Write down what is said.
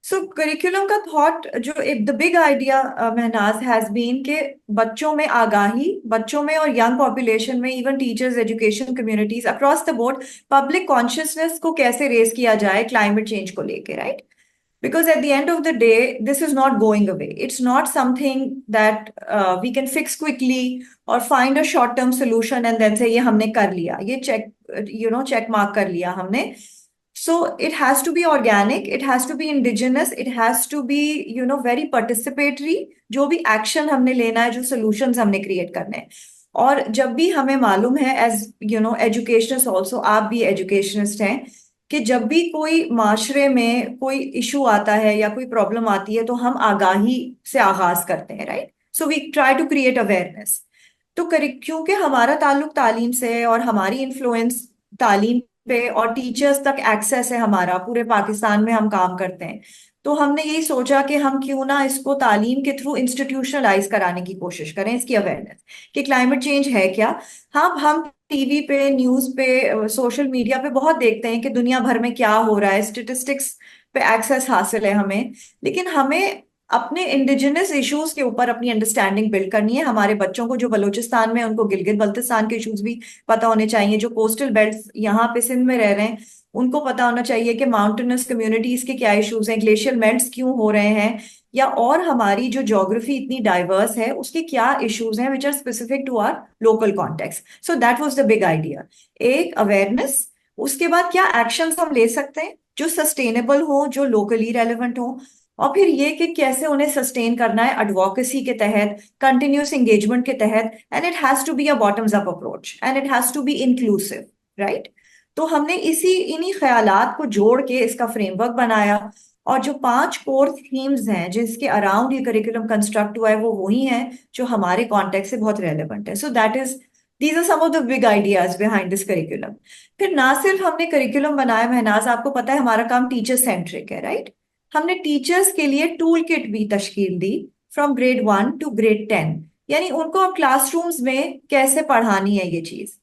सो curriculum का thought जो एक the big idea Mahnaz has been के बच्चों में आगाही, बच्चों में और यंग पॉपुलेशन में, even teachers, education communities across the board, public consciousness को कैसे रेज किया जाए क्लाइमेट चेंज को लेके, right? Because at the end of the day, this is not going away. It's not something that we can fix quickly or find a short-term solution and then say ये हमने कर लिया, ये check mark कर लिया हमने. So it has to be organic, it has to be indigenous, it has to be very participatory. जो भी एक्शन हमने लेना है, जो सॉल्यूशंस हमने क्रिएट करने हैं. और जब भी हमें मालूम है, एज एजुकेशनिस्ट ऑल्सो, आप भी एजुकेशनिस्ट हैं, कि जब भी कोई माशरे में कोई इशू आता है या कोई प्रॉब्लम आती है तो हम आगाही से आगाज करते हैं, right? So we try to create awareness. तो क्योंकि हमारा ताल्लुक तालीम से है और हमारी इन्फ्लुएंस तालीम पे और टीचर्स तक एक्सेस है हमारा, पूरे पाकिस्तान में हम काम करते हैं, तो हमने यही सोचा कि हम क्यों ना इसको तालीम के थ्रू इंस्टीट्यूशनलाइज कराने की कोशिश करें, इसकी अवेयरनेस कि क्लाइमेट चेंज है क्या. हाँ, हम टीवी पे, न्यूज पे, सोशल मीडिया पे बहुत देखते हैं कि दुनिया भर में क्या हो रहा है, स्टेटिस्टिक्स पे एक्सेस हासिल है हमें, लेकिन हमें अपने इंडिजिनस इश्यूज के ऊपर अपनी अंडरस्टैंडिंग बिल्ड करनी है. हमारे बच्चों को जो बलूचिस्तान में, उनको गिलगित बल्तिस्तान के इश्यूज भी पता होने चाहिए. जो कोस्टल बेल्ट यहाँ पे सिंध में रह रहे हैं, उनको पता होना चाहिए कि माउंटेनस कम्युनिटीज के क्या इश्यूज हैं, ग्लेशियर मेल्ट्स क्यों हो रहे हैं, या और हमारी जो ज्योग्राफी इतनी डाइवर्स है उसके क्या इश्यूज हैं which are specific to our local context. So that was the big idea. एक अवेयरनेस, उसके बाद क्या एक्शंस हम ले सकते हैं जो सस्टेनेबल हो, जो लोकली रेलेवेंट हो, और फिर ये कि कैसे उन्हें सस्टेन करना है एडवोकेसी के तहत, कंटिन्यूस एंगेजमेंट के तहत. And it has to be a bottoms up approach and it has to be inclusive, right? तो हमने इन्हीं ख्यालात को जोड़ के इसका फ्रेमवर्क बनाया. और जो 5 कोर थीम्स हैं जिसके अराउंड ये करिकुलम कंस्ट्रक्ट हुआ है, वो वही हैं जो हमारे कॉन्टेक्स्ट से बहुत रेलेवेंट है. So that is, these are some of the big ideas behind this curriculum. फिर ना सिर्फ हमने करिकुलम बनाया महनाज, आपको पता है हमारा काम टीचर सेंट्रिक है, राइट? हमने टीचर्स के लिए टूल किट भी तश्कील दी, फ्रॉम ग्रेड 1 टू ग्रेड 10. यानी उनको अब क्लासरूम्स में कैसे पढ़ानी है ये चीज.